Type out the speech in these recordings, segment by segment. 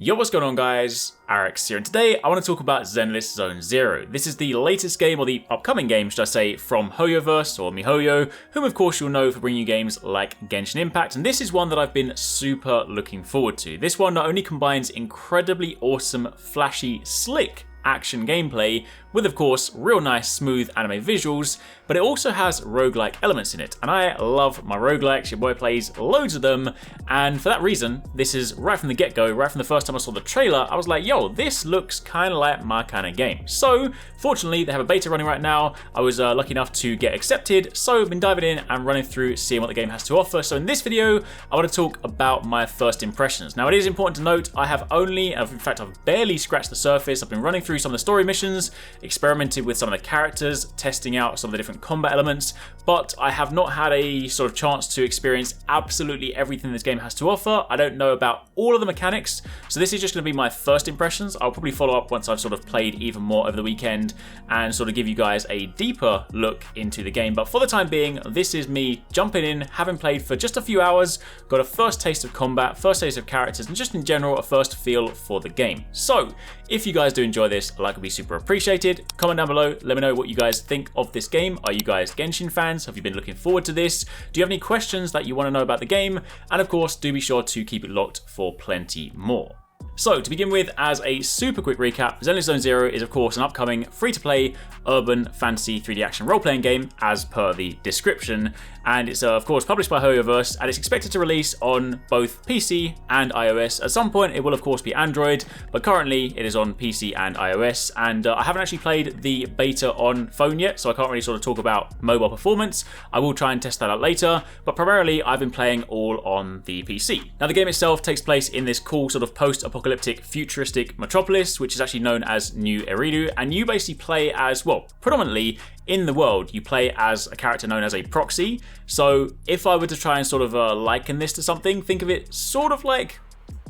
Yo, what's going on guys? HyperX here, and today I want to talk about Zenless Zone Zero. This is the latest game, or the upcoming game should I say, from Hoyoverse, or MiHoYo, whom of course you'll know for bringing you games like Genshin Impact, and this is one that I've been super looking forward to. This one not only combines incredibly awesome, flashy, slick action gameplay with of course real nice smooth anime visuals, but it also has roguelike elements in it, and I love my roguelikes. Your boy plays loads of them, and for that reason this is right from the get-go, right from the first time I saw the trailer, I was like, yo, this looks kind of like my kind of game. So fortunately they have a beta running right now. I was lucky enough to get accepted, so I've been diving in and running through seeing what the game has to offer. So in this video I want to talk about my first impressions. Now it is important to note I have only, in fact I've barely scratched the surface. I've been running through some of the story missions, experimented with some of the characters, testing out some of the different combat elements, but I have not had a sort of chance to experience absolutely everything this game has to offer. I don't know about all of the mechanics, so this is just going to be my first impressions. I'll probably follow up once I've sort of played even more over the weekend and sort of give you guys a deeper look into the game. But for the time being, this is me jumping in, having played for just a few hours, got a first taste of combat, first taste of characters, and just in general a first feel for the game. So if you guys do enjoy this, a like would be super appreciated. Comment down below, let me know what you guys think of this game. Are you guys Genshin fans? Have you been looking forward to this? Do you have any questions that you want to know about the game? And of course, do be sure to keep it locked for plenty more. So to begin with, as a super quick recap, Zenless Zone Zero is of course an upcoming free-to-play urban fantasy 3D action role-playing game as per the description, and it's of course published by Hoyoverse, and it's expected to release on both PC and iOS. At some point it will of course be Android, but currently it is on PC and iOS, and I haven't actually played the beta on phone yet, so I can't really sort of talk about mobile performance. I will try and test that out later, but primarily I've been playing all on the PC. Now the game itself takes place in this cool sort of post-apocalyptic futuristic metropolis, which is actually known as New Eridu, and you basically play as, well, predominantly in the world, you play as a character known as a proxy. So if I were to try and sort of liken this to something, think of it sort of like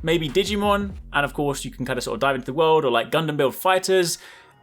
maybe Digimon, and of course you can kind of sort of dive into the world, or like Gundam Build Fighters.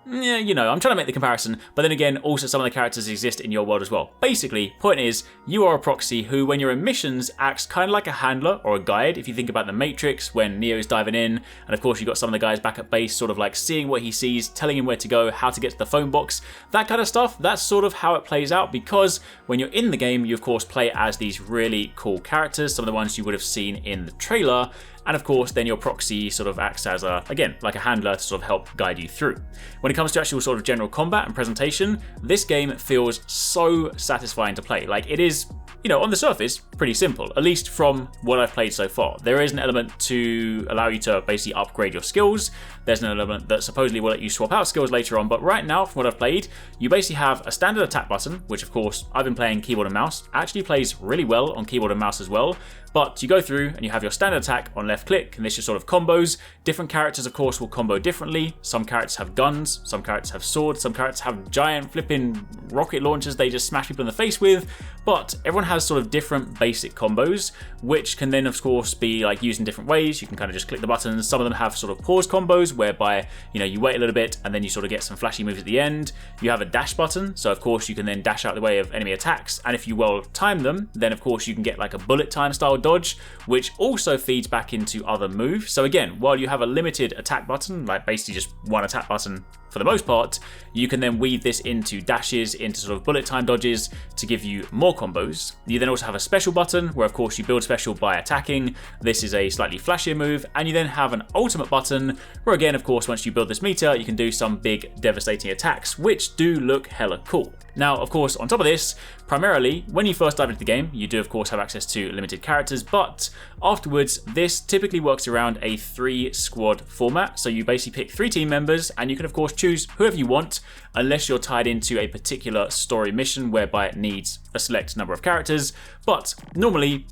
Yeah, you know, I'm trying to make the comparison, but then again, also some of the characters exist in your world as well. Basically, point is, you are a proxy who, when you're in missions, acts kind of like a handler or a guide. If you think about the Matrix, when Neo's diving in, and of course you've got some of the guys back at base sort of like seeing what he sees, telling him where to go, how to get to the phone box, that kind of stuff. That's sort of how it plays out, because when you're in the game, you of course play as these really cool characters, some of the ones you would have seen in the trailer. And of course, then your proxy sort of acts as a, again, like a handler to sort of help guide you through. When it comes to actual sort of general combat and presentation, this game feels so satisfying to play. Like, it is, you know, on the surface, pretty simple, at least from what I've played so far. There is an element to allow you to basically upgrade your skills. There's an element that supposedly will let you swap out skills later on, but right now, from what I've played, you basically have a standard attack button, which of course, I've been playing keyboard and mouse, actually plays really well on keyboard and mouse as well. But you go through and you have your standard attack on left click, and this just sort of combos. Different characters, of course, will combo differently. Some characters have guns, some characters have swords, some characters have giant flipping rocket launchers they just smash people in the face with. But everyone has sort of different basic combos, which can then, of course, be like used in different ways. You can kind of just click the buttons. Some of them have sort of pause combos, whereby, you know, you wait a little bit and then you sort of get some flashy moves at the end. You have a dash button, so of course you can then dash out the way of enemy attacks, and if you well time them, then of course you can get like a bullet time style dodge, which also feeds back into other moves. So again, while you have a limited attack button, like basically just one attack button for the most part, you can then weave this into dashes, into sort of bullet time dodges to give you more combos. You then also have a special button where of course you build special by attacking. This is a slightly flashier move. And you then have an ultimate button where again, of course, once you build this meter, you can do some big devastating attacks, which do look hella cool. Now, of course, on top of this, primarily, when you first dive into the game, you do of course have access to limited characters, but afterwards, this typically works around a 3-squad format. So you basically pick 3 team members, and you can of course choose whoever you want, unless you're tied into a particular story mission whereby it needs a select number of characters. But normally,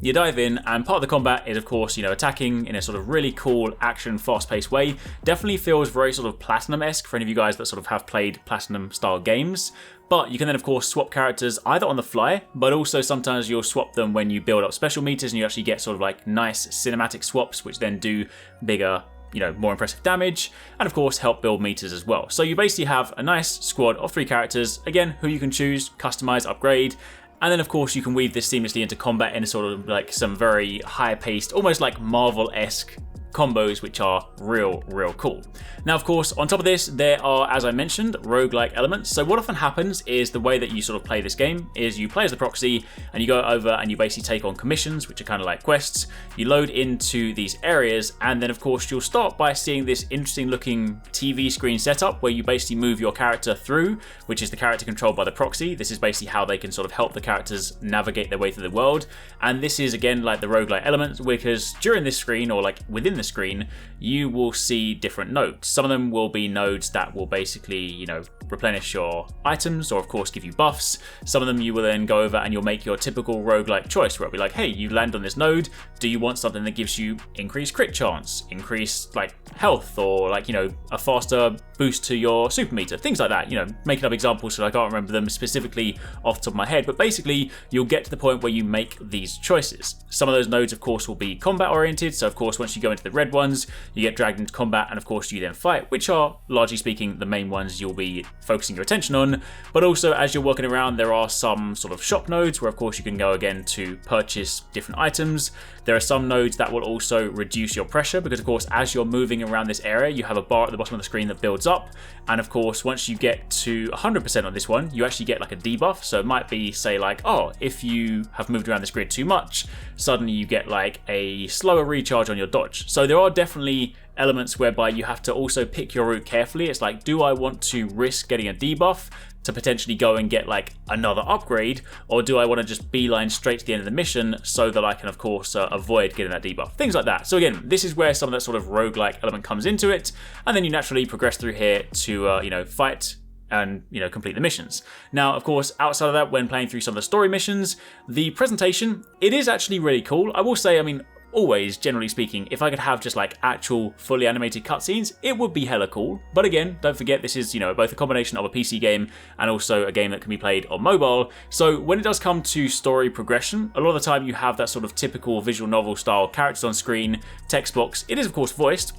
you dive in, and part of the combat is of course, you know, attacking in a sort of really cool action fast-paced way. Definitely feels very sort of Platinum-esque for any of you guys that sort of have played Platinum style games. But you can then of course swap characters either on the fly, but also sometimes you'll swap them when you build up special meters, and you actually get sort of like nice cinematic swaps which then do bigger, you know, more impressive damage, and of course help build meters as well. So you basically have a nice squad of 3 characters, again, who you can choose, customize, upgrade. And then of course you can weave this seamlessly into combat in a sort of like some very high-paced, almost like Marvel-esque combos, which are real cool. Now, of course, on top of this, there are, as I mentioned, roguelike elements. So what often happens is the way that you sort of play this game is you play as the proxy and you go over and you basically take on commissions, which are kind of like quests. You load into these areas, and then of course you'll start by seeing this interesting looking TV screen setup where you basically move your character through, which is the character controlled by the proxy. This is basically how they can sort of help the characters navigate their way through the world. And this is again like the roguelike element, because during this screen, or like within the screen, you will see different nodes. Some of them will be nodes that will basically, you know, replenish your items or of course give you buffs. Some of them you will then go over and you'll make your typical roguelike choice where it'll be like, hey, you land on this node, do you want something that gives you increased crit chance, increased like health, or like, you know, a faster boost to your super meter, things like that, you know, making up examples so I can't remember them specifically off the top of my head, but basically you'll get to the point where you make these choices. Some of those nodes of course will be combat oriented, so of course once you go into the red ones, you get dragged into combat and of course you then fight, which are largely speaking the main ones you'll be focusing your attention on. But also as you're walking around, there are some sort of shop nodes where of course you can go again to purchase different items. There are some nodes that will also reduce your pressure because of course as you're moving around this area, you have a bar at the bottom of the screen that builds up, and of course once you get to 100% on this one, you actually get like a debuff. So it might be, say, like, oh, if you have moved around this grid too much, suddenly you get like a slower recharge on your dodge. So there are definitely elements whereby you have to also pick your route carefully. It's like, do I want to risk getting a debuff to potentially go and get like another upgrade, or do I want to just beeline straight to the end of the mission so that I can of course avoid getting that debuff, things like that. So again, this is where some of that sort of roguelike element comes into it, and then you naturally progress through here to you know, fight and, you know, complete the missions. Now, of course, outside of that, when playing through some of the story missions, the presentation, it is actually really cool. I will say, I mean, always, generally speaking, if I could have just like actual fully animated cutscenes, it would be hella cool. But again, don't forget this is, you know, both a combination of a PC game and also a game that can be played on mobile. So when it does come to story progression, a lot of the time you have that sort of typical visual novel style characters on screen, text box. It is of course voiced,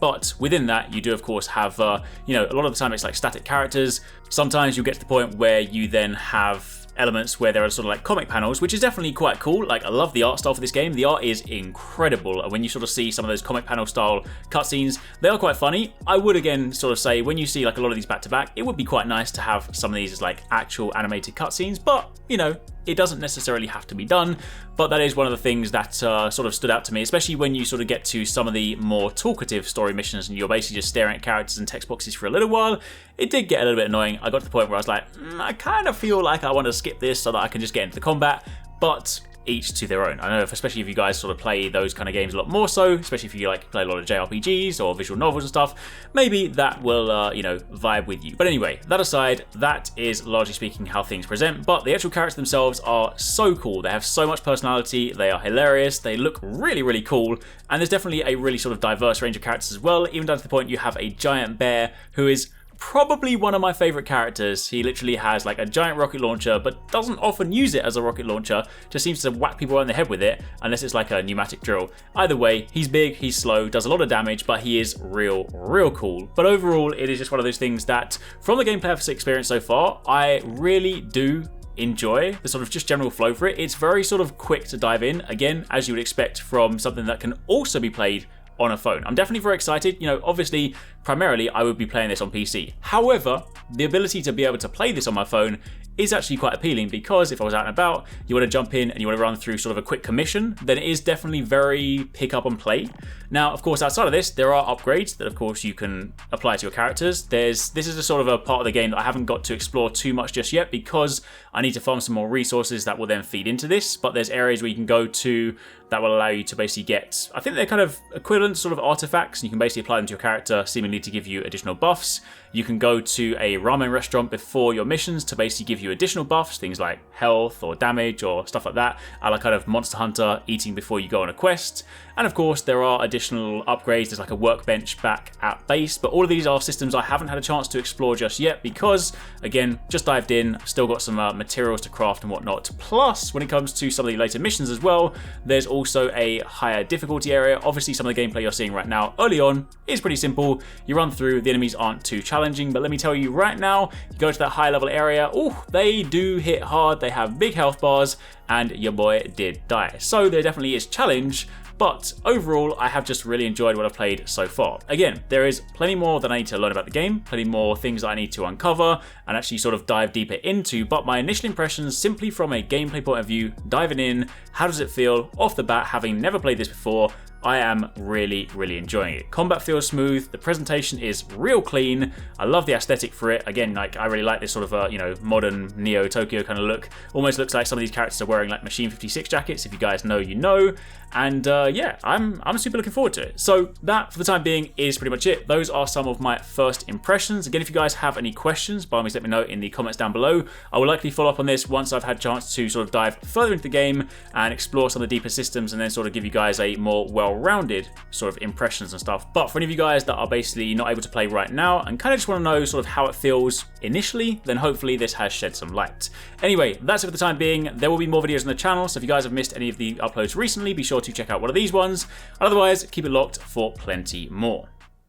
but within that, you do of course have, you know, a lot of the time it's like static characters. Sometimes you get to the point where you then have elements where there are sort of like comic panels, which is definitely quite cool. Like, I love the art style for this game. The art is incredible. When you sort of see some of those comic panel style cutscenes, they are quite funny. I would again sort of say when you see like a lot of these back to back, it would be quite nice to have some of these as like actual animated cutscenes, but you know, it doesn't necessarily have to be done. But that is one of the things that sort of stood out to me, especially when you sort of get to some of the more talkative story missions and you're basically just staring at characters and text boxes for a little while. It did get a little bit annoying. I got to the point where I was like, I kind of feel like I want to skip this so that I can just get into the combat, but each to their own. I know, especially if you guys sort of play those kind of games a lot more so, especially if you like play a lot of JRPGs or visual novels and stuff, maybe that will, you know, vibe with you. But anyway, that aside, that is largely speaking how things present, but the actual characters themselves are so cool. They have so much personality, they are hilarious, they look really cool, and there's definitely a really sort of diverse range of characters as well, even down to the point you have a giant bear who is probably one of my favorite characters. He literally has like a giant rocket launcher, but doesn't often use it as a rocket launcher, just seems to whack people on the head with it, unless it's like a pneumatic drill. Either way, he's big, he's slow, does a lot of damage, but he is real cool. But overall, it is just one of those things that, from the gameplay I've experienced so far, I really do enjoy the sort of just general flow for it. It's very sort of quick to dive in, again, as you would expect from something that can also be played on a phone. I'm definitely very excited. You know, obviously, primarily I would be playing this on PC. However, the ability to be able to play this on my phone is actually quite appealing, because if I was out and about, you want to jump in and you want to run through sort of a quick commission, then it is definitely very pick up and play. Now, of course, outside of this, there are upgrades that of course you can apply to your characters. This is a sort of a part of the game that I haven't got to explore too much just yet, because I need to farm some more resources that will then feed into this, but there's areas where you can go to that will allow you to basically get, I think they're kind of equivalent sort of artifacts, and you can basically apply them to your character, seemingly to give you additional buffs. You can go to a ramen restaurant before your missions to basically give you additional buffs, things like health or damage or stuff like that, a la kind of Monster Hunter, eating before you go on a quest. And of course, there are additional upgrades. There's like a workbench back at base, but all of these are systems I haven't had a chance to explore just yet, because again, just dived in, still got some materials to craft and whatnot. Plus, when it comes to some of the later missions as well, there's also a higher difficulty area. Obviously, some of the gameplay you're seeing right now early on is pretty simple. You run through, the enemies aren't too challenging, but let me tell you right now, you go to that high level area, they do hit hard, they have big health bars, and your boy did die. So there definitely is challenge, but overall I have just really enjoyed what I've played so far. Again, there is plenty more that I need to learn about the game, plenty more things that I need to uncover and actually sort of dive deeper into, but my initial impressions simply from a gameplay point of view, diving in, how does it feel off the bat having never played this before, I am really enjoying it. Combat feels smooth, the presentation is real clean, I love the aesthetic for it. Again, like I really like this sort of modern Neo Tokyo kind of look. Almost looks like some of these characters are wearing like Machine 56 jackets. If you guys know, you know. And yeah, I'm super looking forward to it. So that, for the time being, is pretty much it. Those are some of my first impressions. Again, if you guys have any questions, by all means let me know in the comments down below. I will likely follow up on this once I've had a chance to sort of dive further into the game and explore some of the deeper systems and then sort of give you guys a more well-rounded sort of impressions and stuff. But for any of you guys that are basically not able to play right now and kind of just want to know sort of how it feels initially, then hopefully this has shed some light. Anyway, that's it for the time being. There will be more videos on the channel, so if you guys have missed any of the uploads recently, be sure to check out one of these ones. Otherwise, keep it locked for plenty more.